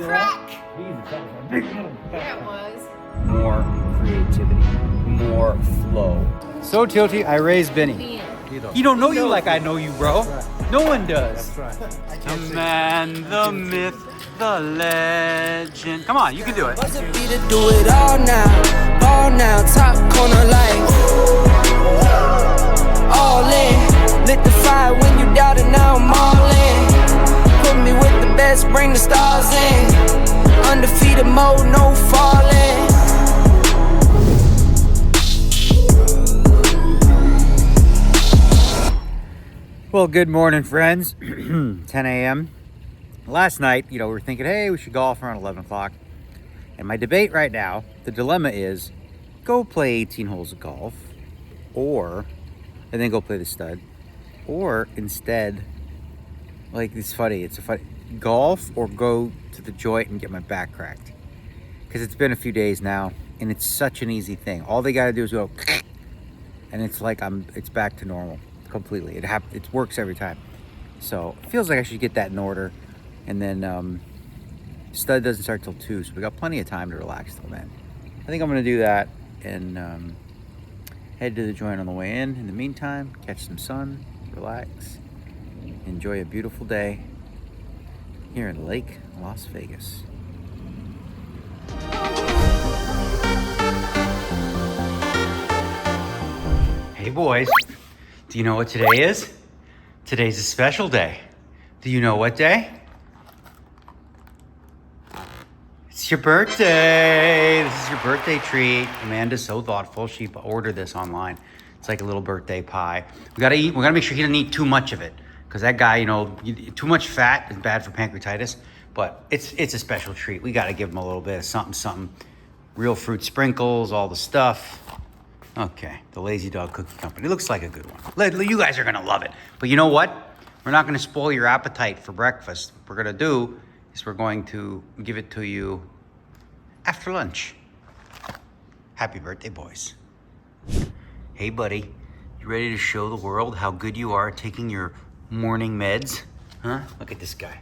feel crack. that? Jesus, that was a big little Yeah, it was. More creativity, more flow. So Tilty, I raised Benny. He don't know you like I know you, bro. Right. No one does. That's right. The man, the myth, the legend. Come on, you can do it. What's it be to do it all now, top corner like all in. Lit the fire when you doubt it, now I'm all in. Put me with the best, bring the stars in. Undefeated mode, no falling. Well, good morning, friends. 10 a.m. Last night, we were thinking, hey, we should golf around 11 o'clock. And my debate right now, the dilemma is, go play 18 holes of golf, and then go play the stud. Or instead, it's funny, golf or go to the joint and get my back cracked. Because it's been a few days now, and it's such an easy thing. All they gotta do is go, and it's like it's back to normal. Completely. It works every time. So it feels like I should get that in order. And then stud doesn't start till 2, so we got plenty of time to relax till then. I think I'm gonna do that and head to the joint on the way in. In the meantime, catch some sun, relax, enjoy a beautiful day here in Lake Las Vegas. Hey boys. Do you know what today is? Today's a special day. Do you know what day? It's your birthday. This is your birthday treat. Amanda's so thoughtful. She ordered this online. It's like a little birthday pie. We gotta eat. We gotta make sure he doesn't eat too much of it, because that guy, too much fat is bad for pancreatitis. But it's a special treat. We gotta give him a little bit of something. Real fruit sprinkles, all the stuff. Okay, the Lazy Dog Cookie Company. It looks like a good one. You guys are gonna love it. But you know what? We're not gonna spoil your appetite for breakfast. What we're gonna do is we're going to give it to you after lunch. Happy birthday, boys. Hey, buddy. You ready to show the world how good you are at taking your morning meds? Huh? Look at this guy.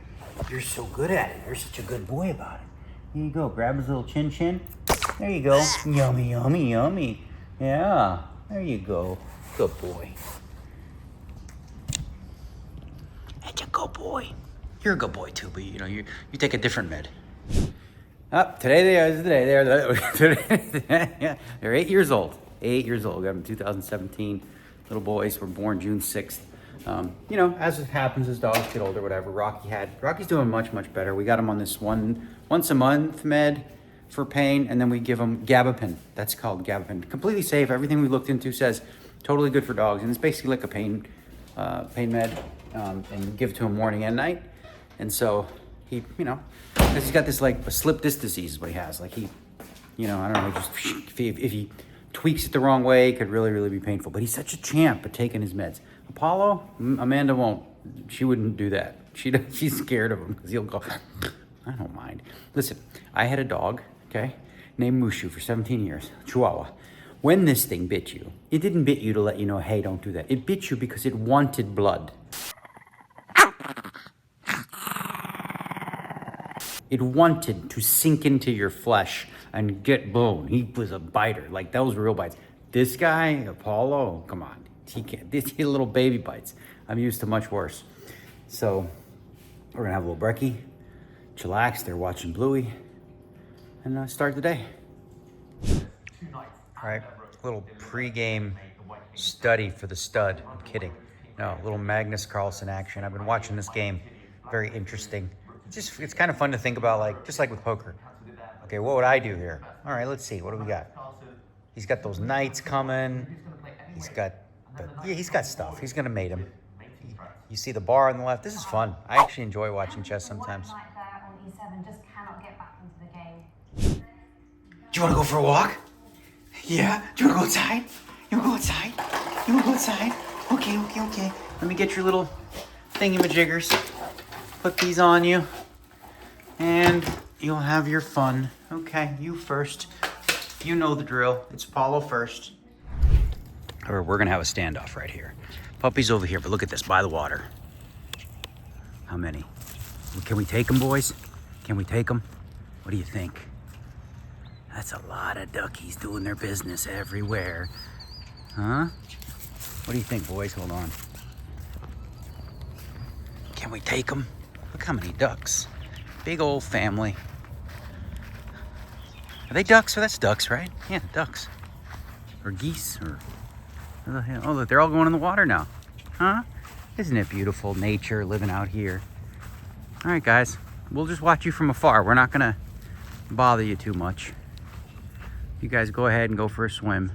You're so good at it. You're such a good boy about it. Here you go. Grab his little chin. There you go. Yummy, yummy, yummy. Yeah, there you go. Good boy. That's a good boy. You're a good boy too, but you take a different med. Today they're 8 years old. 8 years old. We got them in 2017. Little boys were born June 6th. As it happens as dogs get older, whatever. Rocky's doing much, much better. We got him on this once a month med for pain, and then we give them gabapentin. That's called gabapentin. Completely safe. Everything we looked into says totally good for dogs, and it's basically like a pain med, and give it to him morning and night. And so he, because he's got this a slip disc disease is what he has. I don't know, just if he tweaks it the wrong way, it could really, really be painful. But he's such a champ at taking his meds. Apollo, Amanda won't. She wouldn't do that. She's scared of him because he'll go. I don't mind. Listen, I had a dog, named Mushu for 17 years, Chihuahua. When this thing bit you, it didn't bit you to let you know, hey, don't do that. It bit you because it wanted blood. It wanted to sink into your flesh and get bone. He was a biter, those were real bites. This guy, Apollo, come on. He can't, these little baby bites. I'm used to much worse. So we're gonna have a little brekkie, chillax, they're watching Bluey, and start the day. All right, a little pre-game study for the stud. I'm kidding. No, a little Magnus Carlsen action. I've been watching this game. Very interesting. It's kind of fun to think about, just like with poker. Okay, what would I do here? All right, let's see. What do we got? He's got those knights coming. He's got stuff. He's gonna mate him. You see the bar on the left. This is fun. I actually enjoy watching chess sometimes. Just cannot get back into the game. Do you want to go for a walk? Yeah? Do you want to go outside? You want to go outside? You want to go outside? Okay. Let me get your little thingy-majiggers. Put these on you. And you'll have your fun. Okay, you first. You know the drill. It's Apollo first. Or we're going to have a standoff right here. Puppy's over here, but look at this, by the water. How many? Can we take them, boys? Can we take them? What do you think? That's a lot of duckies doing their business everywhere. Huh? What do you think, boys? Hold on. Can we take them? Look how many ducks. Big old family. Are they ducks? Oh, that's ducks, right? Yeah, ducks. Or geese, or... Oh, look, they're all going in the water now. Huh? Isn't it beautiful, nature, living out here? All right, guys. We'll just watch you from afar. We're not gonna bother you too much. You guys go ahead and go for a swim.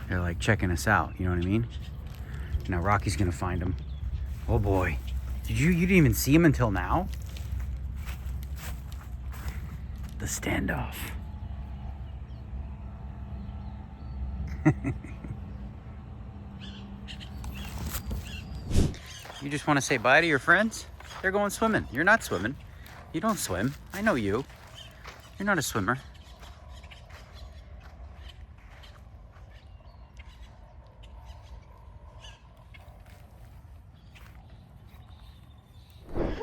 They're like checking us out, you know what I mean? Now Rocky's gonna find them. Oh boy. You didn't even see him until now? The standoff. You just want to say bye to your friends? They're going swimming. You're not swimming. You don't swim. I know you. You're not a swimmer.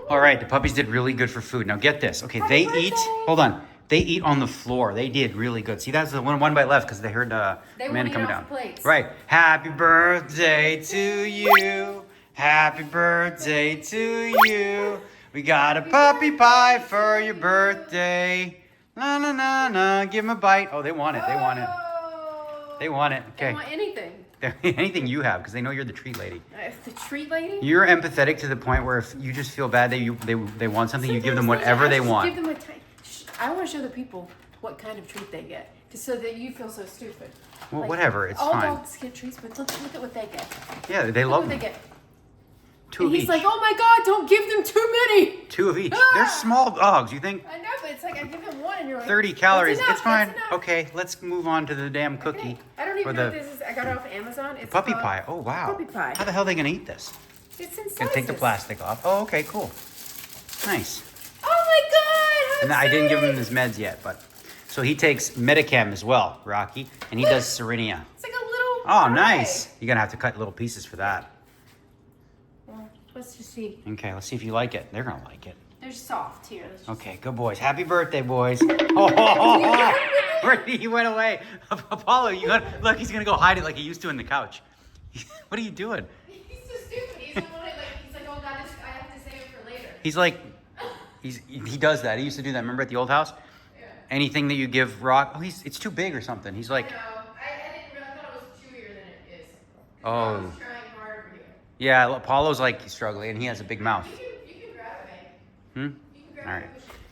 All right, the puppies did really good for food. Now get this. Okay, they eat. Hold on. They eat on the floor. They did really good. See, that's the one bite left because they heard Amanda coming down. Plates. Right. Happy birthday to you. Happy birthday to you. We got a puppy pie for your birthday. Na na na na. Give them a bite. Oh, they want it. They want it. They want it. Okay. They want anything. Anything you have, because they know you're the treat lady. The treat lady? You're empathetic to the point where if you just feel bad they want something, you give them whatever they want. Give them I want to show the people what kind of treat they get, just so that you feel so stupid. Well, whatever, it's all fine. All dogs get treats, but look at what they get. Yeah, they love them. What they get. Two of each. He's like, oh my God, don't give them too many. 2 of each. Ah! They're small dogs. You think? I know, but it's like I give them one and you're like 30 calories. That's enough, It's fine. that's enough. Okay, let's move on to the damn cookie. Okay. I don't even know what this is. I got it off Amazon. It's Puppy called pie. Oh wow. Puppy pie. How the hell are they gonna eat this? It's in Gonna take the slices. plastic off. Oh, okay, cool. Nice. Oh my God! And I didn't give him his meds yet, but so he takes Medicam as well, Rocky, and he does Serenia. It's like a little. Oh, pie. nice. You're gonna have to cut little pieces for that. Well, let's just see. Okay, let's see if you like it. They're gonna like it. They're soft here. Let's just... Okay, good boys. Happy birthday, boys. Oh, he went away. Apollo, you got look. He's gonna go hide it like he used to in the couch. What are you doing? He's so stupid. He's like, oh God, I have to save it for later. He's like, he does that. He used to do that. Remember at the old house? Yeah. Anything that you give Rock, oh, it's too big or something. He's like, I know. I didn't realize. I thought it was chewier than it is. Oh. I was trying hard for you. yeah. Apollo's like struggling, and he has a big mouth. You can grab it, babe. Hmm. You can grab All it. right.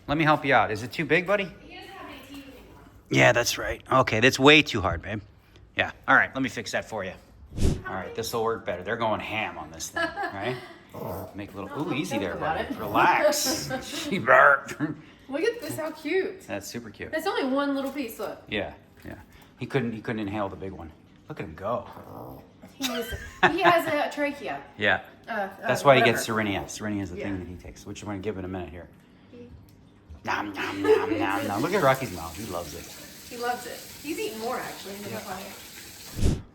Let me help you out. Is it too big, buddy? He doesn't have any teeth anymore. Yeah, that's right. Okay, that's way too hard, babe. Yeah. All right. Let me fix that for you. All right, this will work better. They're going ham on this thing, right? Make a little. Ooh, easy there, buddy. Relax. She burped. Look at this, how cute. That's super cute. That's only one little piece, look. Yeah, yeah. He couldn't inhale the big one. Look at him go. He has a trachea. Yeah. That's why he whatever. gets Serenia. Serenia is the Yeah. thing that he takes, which I'm going to give in a minute here. Nom, nom, nom, nom, nom. Look at Rocky's mouth. He loves it. He loves it. He's eating more, actually, than the pie.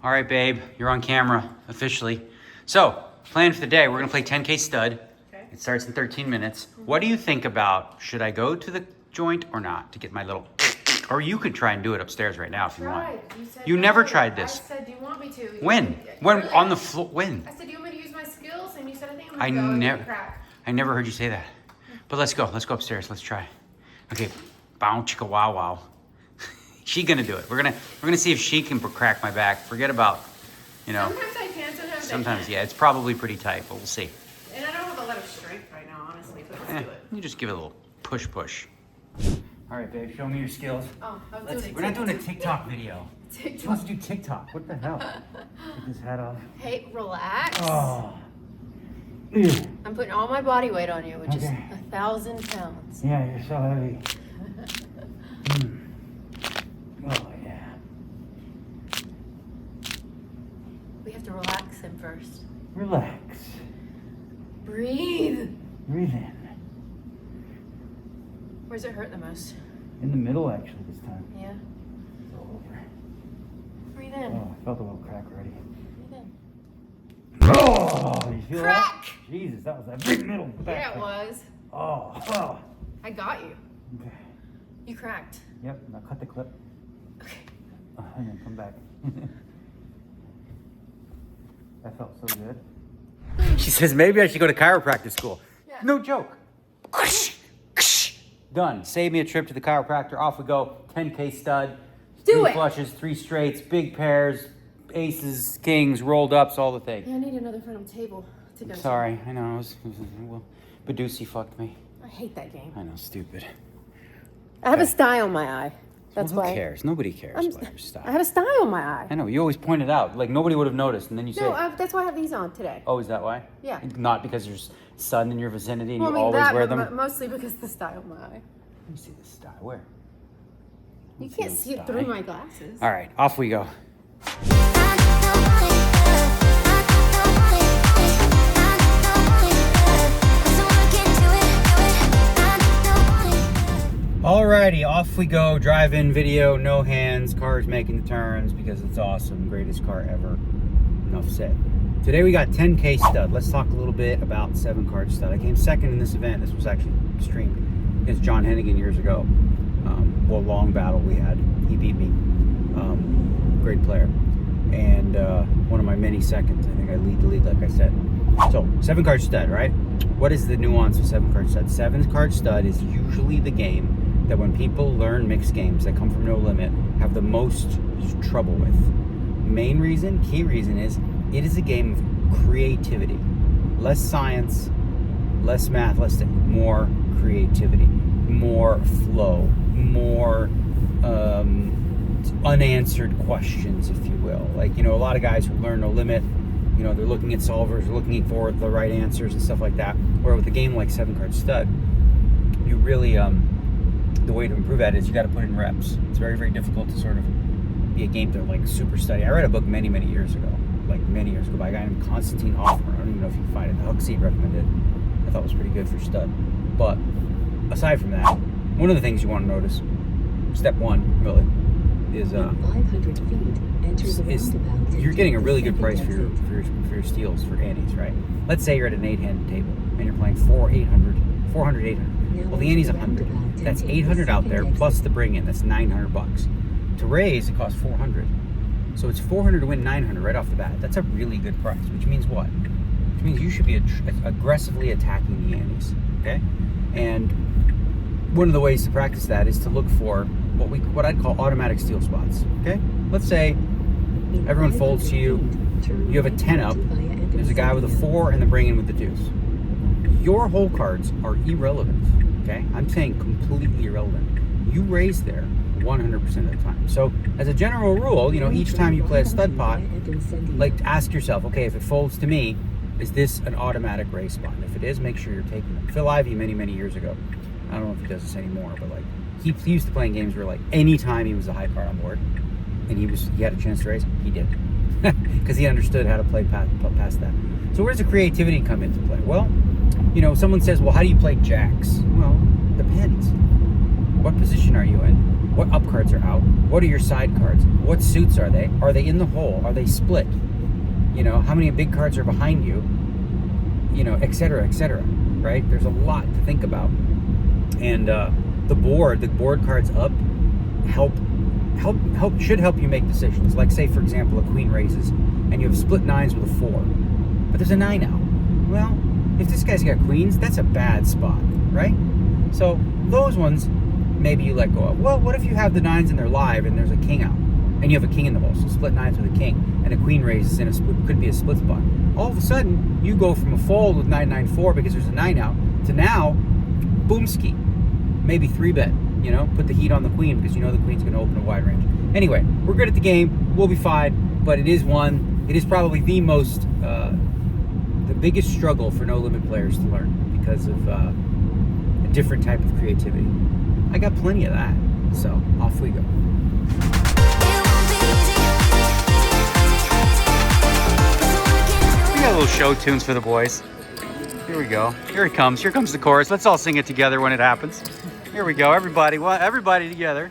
All right, babe. You're on camera, officially. So, plan for the day. We're going to play 10K stud. Okay. It starts in 13 minutes. What do you think about, should I go to the joint or not to get my little... Or you could try and do it upstairs right now if you want. You never tried this. I said, do you want me to? When? When? Really? On the floor? When? I said, do you want me to use my skills? And you said, I think I'm I going to go never... and crack. I never heard you say that. But let's go. Let's go upstairs. Let's try. Okay. Bow chicka wow wow. She gonna do it. We're gonna see if she can crack my back. Forget about, you know. Sometimes I can, Sometimes, yeah. It's probably pretty tight, but we'll see. And I don't have a lot of strength right now, honestly, but let's do it. You just give it a little push. All right, babe. Show me your skills. Oh, I was Let's see. doing We're not doing a TikTok video. You're TikTok. supposed to do TikTok. What the hell? Take this hat off. Hey, relax. Oh. I'm putting all my body weight on you, which is Okay. 1,000 pounds. Yeah, you're so heavy. Oh, yeah. We have to relax him first. Relax. Breathe. Breathe in. Where's it hurt the most? In the middle, actually, this time. Yeah. It's all over. Breathe in. Oh, I felt a little crack already. Breathe in. Oh! you feel Crack! that? Jesus, that was a big middle back. Yeah, it was. Oh. I got you. Okay. You cracked. Yep, now cut the clip. Okay. And then come back. That felt so good. She says, maybe I should go to chiropractic school. Yeah. No joke. Done. Save me a trip to the chiropractor. Off we go. 10K stud. Do 3 it. flushes, 3 straights, big pairs, aces, kings, rolled ups, all the things. Yeah, I need another front of the table to go. Sorry, I know. Well, Badusi fucked me. I hate that game. I know, stupid. I have a sty on my eye. That's Well, who why. cares? Nobody cares about your style. I have a sty on my eye. I know. You always point it out. Like, nobody would have noticed. And then you say, That's why I have these on today. oh, is that why? Yeah. Not because there's sun in your vicinity and Well, I you mean, always that, wear but them? mostly because of the sty on my eye. Let me see this style. Where? You can't see it through my glasses. All right, off we go. Alrighty, off we go. Drive-in video, no hands, cars making the turns because it's awesome. Greatest car ever. Enough said. Today we got 10K stud. Let's talk a little bit about 7-card stud. I came second in this event. This was actually streamed against John Hennigan years ago. Long battle we had. He beat me. Great player. And one of my many seconds. I think I lead the league, like I said. So, 7-card stud, right? What is the nuance of 7-card stud? 7-card stud is usually the game that when people learn mixed games that come from No Limit have the most trouble with. Main reason, key reason is it is a game of creativity. Less science, less math, more creativity, more flow, more unanswered questions, if you will. Like, a lot of guys who learn No Limit, they're looking at solvers, looking for the right answers and stuff like that. Where with a game like 7-card stud, you really, the way to improve at it is you got to put in reps. It's very, very difficult to sort of be a game player, like super study. I read a book many, many years ago, by a guy named Constantine Hoffman. I don't even know if you can find it. The Hook Seed recommended. I thought it was pretty good for stud. But aside from that, one of the things you want to notice, step 1, really, is 500 feet, enter the roundabout. You're getting a really good price for your steals for antes, right? Let's say you're at an 8-handed table and you're playing 400, 800. Well, the ante's 100. That's 800 out there plus the bring in. That's $900. To raise, it costs 400. So it's 400 to win 900 right off the bat. That's a really good price, which means what? Which means you should be aggressively attacking the antes, okay? And one of the ways to practice that is to look for what I'd call automatic steal spots, okay? Let's say everyone folds to you. You have a 10 up. There's a guy with a 4 and the bring in with the deuce. Your hole cards are irrelevant, okay? I'm saying completely irrelevant. You raise there 100% of the time. So as a general rule, each time you play a stud pot, like ask yourself, okay, if it folds to me, is this an automatic raise spot? And if it is, make sure you're taking it. Phil Ivey many, many years ago, I don't know if he does this anymore, but like he used to play in games where like any time he was a high card on board and he had a chance to raise, he did. Because he understood how to play past that. So where does the creativity come into play? Well, someone says, well, how do you play jacks? Well, depends. What position are you in? What up cards are out? What are your side cards? What suits are they? Are they in the hole? Are they split? How many big cards are behind you? Et cetera, right? There's a lot to think about. And the board cards up should help you make decisions. Like, say, for example, a queen raises and you have split 9s with a 4, but there's a 9 out. Well, if this guy's got queens, that's a bad spot, right? So those ones, maybe you let go of. Well, what if you have the 9s and they're live and there's a king out and you have a king in the hole, so split 9s with a king and a queen raises in could be a split spot. All of a sudden, you go from a fold with 9-9-4 because there's a 9 out to now, boomski, maybe 3-bet. Put the heat on the queen because the queen's going to open a wide range. Anyway, we're good at the game. We'll be fine. But it is probably the biggest struggle for No Limit players to learn because of a different type of creativity. I got plenty of that. So off we go. We got little show tunes for the boys. Here we go. Here it comes. Here comes the chorus. Let's all sing it together when it happens. Here we go, everybody together.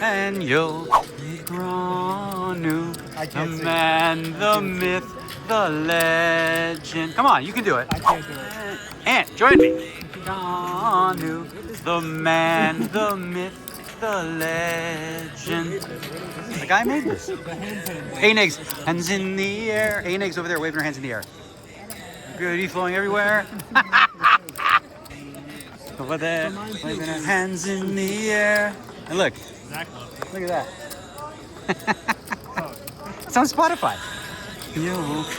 And you'll Negreanu, the man, the myth, the legend. Come on, you can do it. I can't do it. And join me. Negreanu, the man, the myth, the legend. The guy made this. ANegs, hands in the air. ANegs over there waving her hands in the air. Goody flowing everywhere. Over there, waving her hands in the air. And look, look at that. It's on Spotify. Negreanu,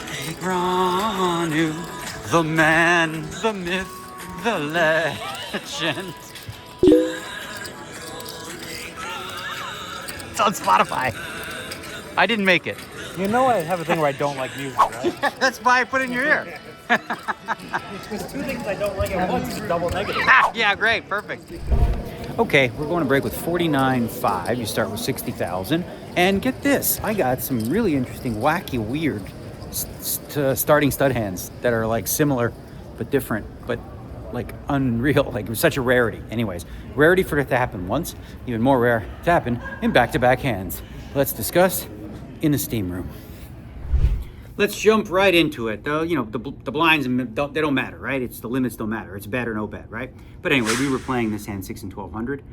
the man, the myth, the legend. It's on Spotify. I didn't make it. You know I have a thing where I don't like music, right? That's why I put it in your ear. There's two things I don't like at once. It's a double negative. Yeah, great, perfect. Okay, we're going to break with 49.5. You start with 60,000. And get this, I got some really interesting, wacky, weird starting stud hands that are like similar but different, but like unreal. Like it was such a rarity. Anyways, rarity for it to happen once, even more rare to happen in back-to-back hands. Let's discuss in the steam room. Let's jump right into it. Though, you know, the blinds, they don't matter, right? It's the limits don't matter. It's bet or no bet, right? But anyway, we were playing this hand 6 and 1200.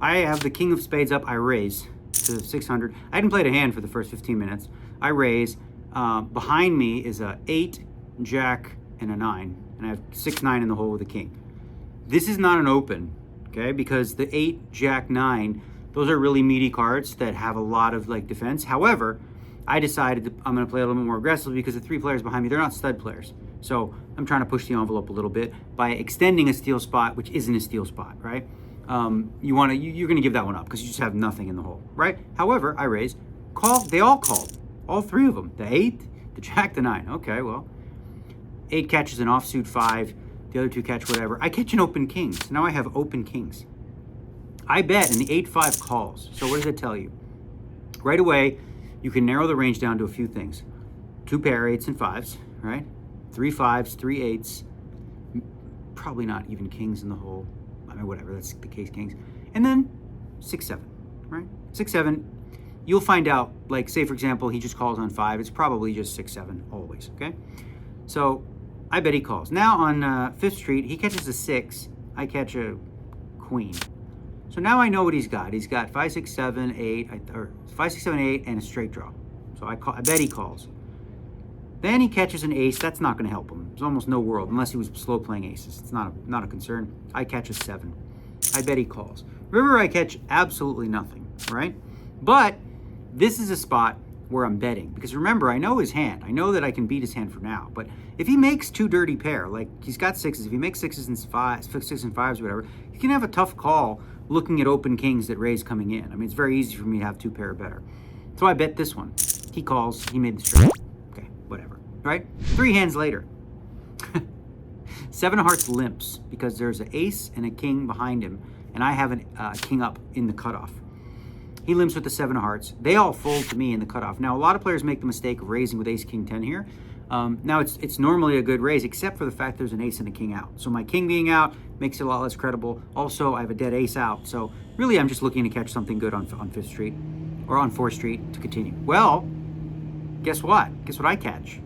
I have the king of spades up. I raise to 600. I hadn't played a hand for the first 15 minutes. I raise. Behind me is a 8, jack, and a 9. And I have 6, 9 in the hole with a king. This is not an open, okay? Because the 8, jack, 9, those are really meaty cards that have a lot of like defense. However, I decided I'm going to play a little bit more aggressively because the 3 players behind me, they're not stud players. So I'm trying to push the envelope a little bit by extending a steal spot, which isn't a steal spot, right? You're going to give that one up because you just have nothing in the hole, right? However, I raise, call. They all called, all 3 of them. The 8, the jack, the 9. Okay, well, 8 catches an offsuit 5. The other 2 catch whatever. I catch an open king. So now I have open kings. I bet, and the 8-5 calls. So what does it tell you? Right away, you can narrow the range down to a few things. 2 pair 8s and 5s, right? 3 5s, 3 8s. Probably not even kings in the hole. I mean, whatever, that's the case, kings. And then 6 7, right? 6 7, you'll find out, like, say, for example, he just calls on 5. It's probably just 6 7 always, okay? So I bet he calls. Now on 5th Street, he catches a 6. I catch a queen. So now I know what he's got. He's got 5, 6, 7, 8, or 5, 6, 7, 8, and a straight draw. So I bet he calls. Then he catches an ace. That's not going to help him. There's almost no world, unless he was slow playing aces. It's not a concern. I catch a 7. I bet he calls. River, I catch absolutely nothing, right? But this is a spot where I'm betting. Because remember, I know his hand. I know that I can beat his hand for now. But if he makes 2 dirty pair, like he's got 6s, if he makes 6s and 5s, 6 and 5s, whatever, he can have a tough call looking at open kings that raise coming in. I mean, it's very easy for me to have 2 pair or better. So I bet this one. He calls. He made the straight. Okay, whatever. Right? 3 hands later. 7 of hearts limps because there's an ace and a king behind him, and I have a king up in the cutoff. He limps with the 7 of hearts. They all fold to me in the cutoff. Now, a lot of players make the mistake of raising with ace, king, 10 here. Now, it's normally a good raise, except for the fact there's an ace and a king out. So my king being out makes it a lot less credible. Also, I have a dead ace out. So really, I'm just looking to catch something good on 5th Street or on 4th Street to continue. Well, guess what? Guess what I catch?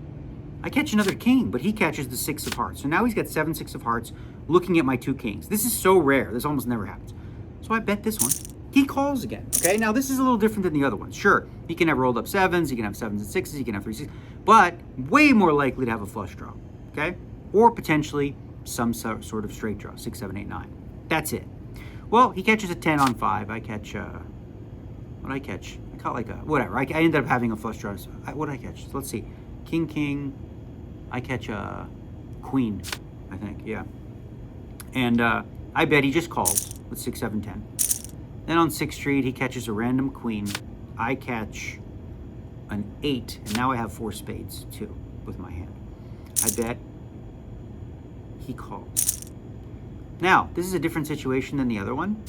I catch another king, but he catches the 6 of hearts. So now he's got 7, 6 of hearts looking at my 2 kings. This is so rare. This almost never happens. So I bet this one. He calls again, okay? Now, this is a little different than the other ones. Sure, he can have rolled up 7s, he can have 7s and 6s, he can have 3 6s, but way more likely to have a flush draw, okay? Or potentially some sort of straight draw, 6, 7, 8, 9. That's it. Well, he catches a 10 on 5. I catch, what I catch? I caught like a, whatever. I ended up having a flush draw. So what did I catch? So let's see. King, king. I catch a queen, I think, yeah. And I bet he just calls with 6, 7, 10. Then on 6th Street, he catches a random queen. I catch an 8, and now I have 4 spades, too, with my hand. I bet he calls. Now, this is a different situation than the other one,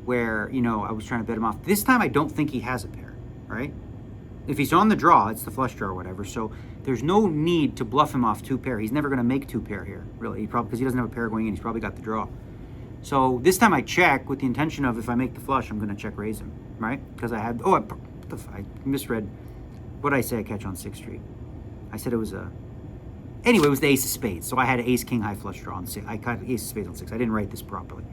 where, you know, I was trying to bet him off. This time, I don't think he has a pair, right? If he's on the draw, it's the flush draw or whatever, so there's no need to bluff him off 2 pair. He's never going to make 2 pair here, really, because he doesn't have a pair going in. He's probably got the draw. So this time I check with the intention of if I make the flush, I'm going to check raise him, right? Because I had, I misread what I say I catch on 6th Street. I said it was a... Anyway, it was the ace of spades. So I had an ace, king, high flush draw on 6. I got ace of spades on 6. I didn't write this properly.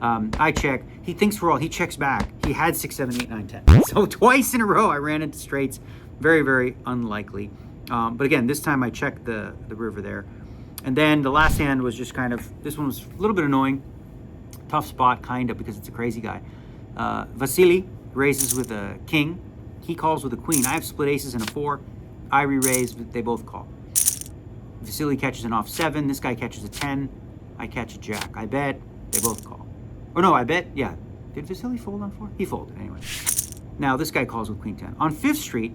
I check. He thinks we're all... He checks back. He had 6, 7, 8, 9, 10. So twice in a row, I ran into straights. Very, very unlikely. But again, this time I checked the river there. And then the last hand was just kind of... This one was a little bit annoying. Tough spot, kind of, because it's a crazy guy. Vasily raises with a king. He calls with a queen. I have split aces and a 4. I re-raise, but they both call. Vasily catches an off 7. This guy catches a 10. I catch a jack. I bet. They both call. Or no, I bet. Yeah. Did Vasily fold on 4? He folded anyway. Now this guy calls with queen 10. On 5th Street,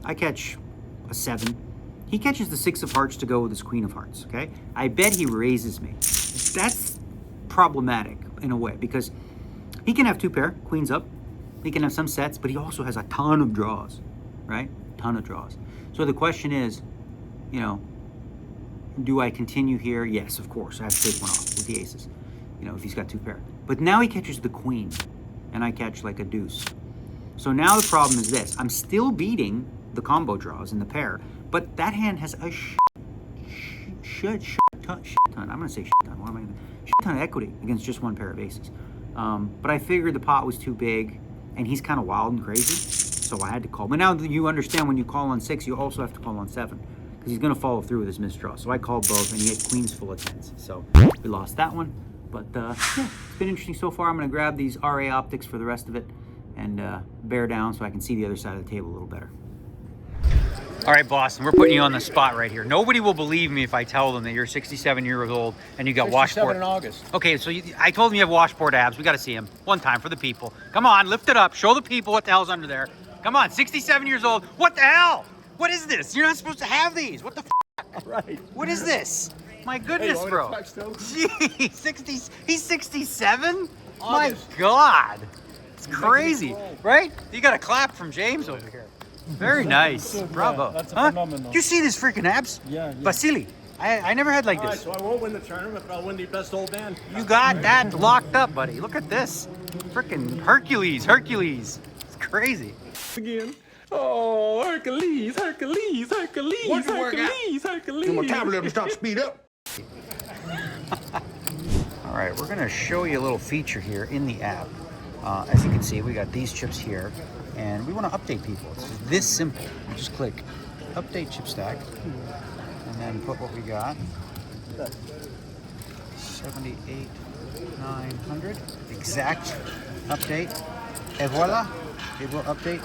I catch a 7. He catches the 6 of hearts to go with his queen of hearts. Okay. I bet he raises me. That's problematic in a way because he can have 2 pair, queens up. He can have some sets, but he also has a ton of draws, right? Ton of draws. So the question is, you know, do I continue here? Yes, of course. I have to take one off with the aces, you know, if he's got 2 pair. But now he catches the queen, and I catch like a deuce. So now the problem is this. I'm still beating the combo draws in the pair, but that hand has a shit ton. I'm going to say shit ton. What am I going to shit ton of equity against just 1 pair of aces. But I figured the pot was too big, and he's kind of wild and crazy, so I had to call. But now you understand when you call on 6, you also have to call on 7. He's going to follow through with his misdraw. So I called both, and he had queens full of 10s. So we lost that one. But yeah, it's been interesting so far. I'm going to grab these RA optics for the rest of it and bear down so I can see the other side of the table a little better. All right, Boston, we're putting you on the spot right here. Nobody will believe me if I tell them that you're 67 years old and you got washboard. in August. Okay, so I told them you have washboard abs. We got to see them one time for the people. Come on, lift it up. Show the people what the hell's under there. Come on, 67 years old. What the hell? What is this? You're not supposed to have these. What the f***? Right. What is this? My goodness, bro. Gee, 60, he's 67? My God. It's crazy, right? You got a clap from James over here. Very nice. Bravo. That's a huh? phenomenon. You see this freaking abs? Yeah. Vasily, I never had like All right, this. so I won't win the tournament, but I'll win the best old man. You got that locked up, buddy. Look at this. Freaking Hercules. It's crazy. Again. Oh, Hercules. Hercules. My tablet start to speed up. All right, we're gonna show you a little feature here in the app. As you can see, we got these chips here, and we want to update people. It's this simple. You just click update chip stack, and then put what we got. 78,900 exact update, et voila, it will update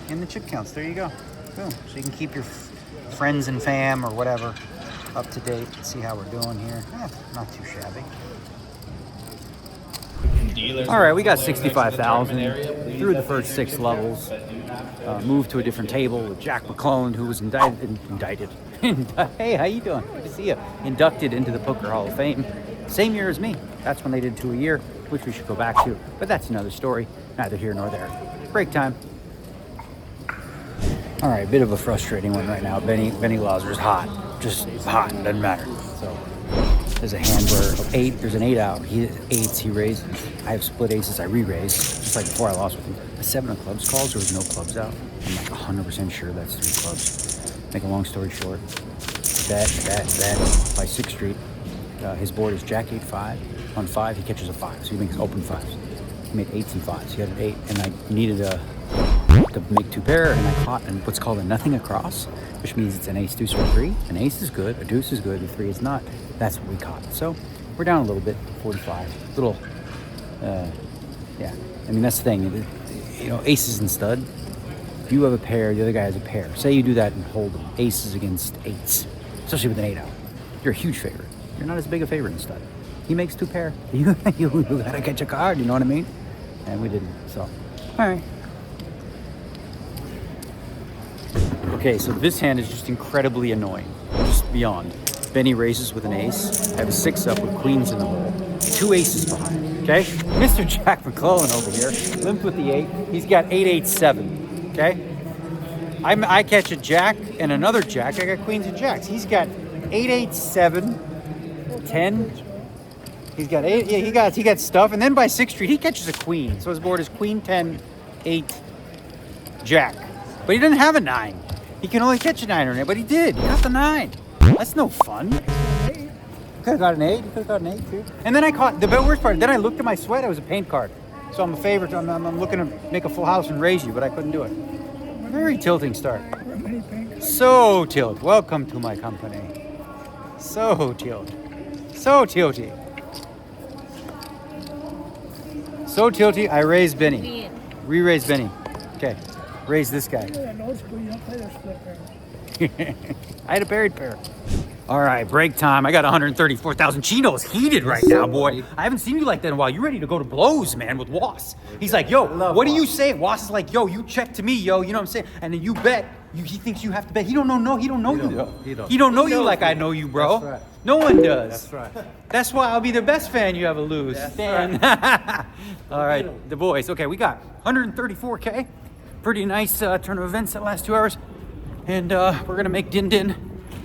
in the chip counts. There you go. Boom. So you can keep your friends and fam or whatever up to date. See how we're doing here. Not too shabby. All right, we got 65,000 through the first 6 levels. Moved to a different table with Jack McClellan, who was indicted. Hey, how you doing? Good to see you. Inducted into the Poker Hall of Fame. Same year as me. That's when they did 2 a year, which we should go back to. But that's another story. Neither here nor there. Break time. All right, bit of a frustrating one right now. Benny Lazar's hot. Just hot. Doesn't matter. So there's a hand where there's an 8 out. He has 8s, he raises. I have split aces, I re-raise. Just like before I lost with him. A 7 of clubs calls, there was no clubs out. I'm like 100% sure that's 3 clubs. Make a long story short. Bet by 6th Street. His board is Jack 8-5. On 5, he catches a 5, so he makes open 5s. He made 8s and 5s. He had an 8, and I needed to make 2 pair, and I caught what's called a nothing across, which means it's an ace, deuce, or 3. An ace is good, a deuce is good, a 3 is not. That's what we caught. So we're down a little bit, 45. Yeah. I mean, that's the thing. You know, aces and stud. If you have a pair, the other guy has a pair. Say you do that and hold them. Aces against 8s, especially with an 8 out. You're a huge favorite. You're not as big a favorite in stud. He makes 2 pair. You gotta catch a card, you know what I mean? And we didn't, so. All right. Okay, so this hand is just incredibly annoying. Just beyond. Benny raises with an ace. I have a 6 up with queens in the hole. 2 aces behind, okay? Mr. Jack McClellan over here, limped with the 8. He's got 8-8-7, okay? I catch a jack and another jack. I got queens and jacks. He's got 8-8-7, 10. He's got 8. Yeah, he got stuff. And then by 6th Street, he catches a queen. So his board is queen, 10, 8, jack. But he doesn't have a 9. He can only catch a 9 or an 8, but he did. He got the 9. That's no fun. Could have got an 8. You could have got an 8 too. And then I caught the worst part. Then I looked at my sweat. It was a paint card. So I'm a favorite. I'm looking to make a full house and raise you, but I couldn't do it. Very tilting start. So tilt. Welcome to my company. So tilt. So tilty. So tilty. I raised Benny. Re-raise Benny. Okay. Raise this guy. I had a buried pair. All right, break time. I got 134,000. Chino's heated right now, boy. I haven't seen you like that in a while. You ready to go to blows, man, with Was. He's like, yo, what do you say? Was is like, yo, you check to me, yo. You know what I'm saying? And then you bet. He thinks you have to bet. He don't know you. He don't know you like I know you, bro. That's right. No one does. That's right. That's why I'll be the best fan you ever lose. That's right. All right, the boys. Okay, we got 134K. Pretty nice turn of events the last 2 hours. And we're gonna make Din Din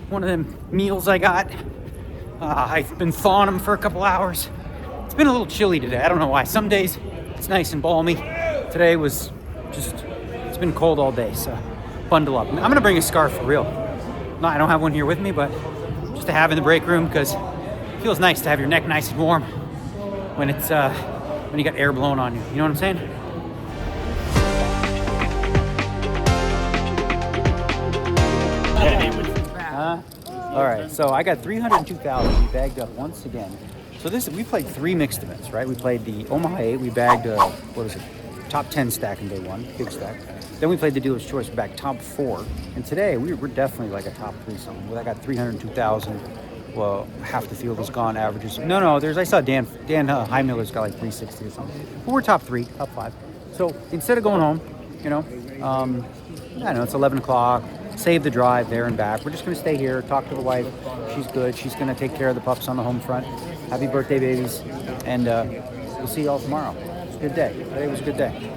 one of them meals I got. I've been thawing them for a couple hours. It's been a little chilly today. I don't know why. Some days it's nice and balmy. Today was just, it's been cold all day, so bundle up. I'm gonna bring a scarf for real. No, I don't have one here with me, but just to have in the break room because it feels nice to have your neck nice and warm when it's when you got air blowing on you. You know what I'm saying? All right, so I got 302,000 bagged up once again. So we played 3 mixed events, right? We played the Omaha 8. We bagged top 10 stack in day 1, big stack. Then we played the Dealer's Choice. We bagged top 4. And today we're definitely like a top 3 something. Well, I got 302,000. Well, half the field was gone. Averages. No. I saw Dan Heimiller's got like 360 or something. But we're top 3, top 5. So instead of going home, I don't know, it's 11 o'clock. Save the drive there and back. We're just going to stay here, talk to the wife. She's good. She's going to take care of the pups on the home front. Happy birthday, babies. And we'll see you all tomorrow. It's a good day. Today was a good day.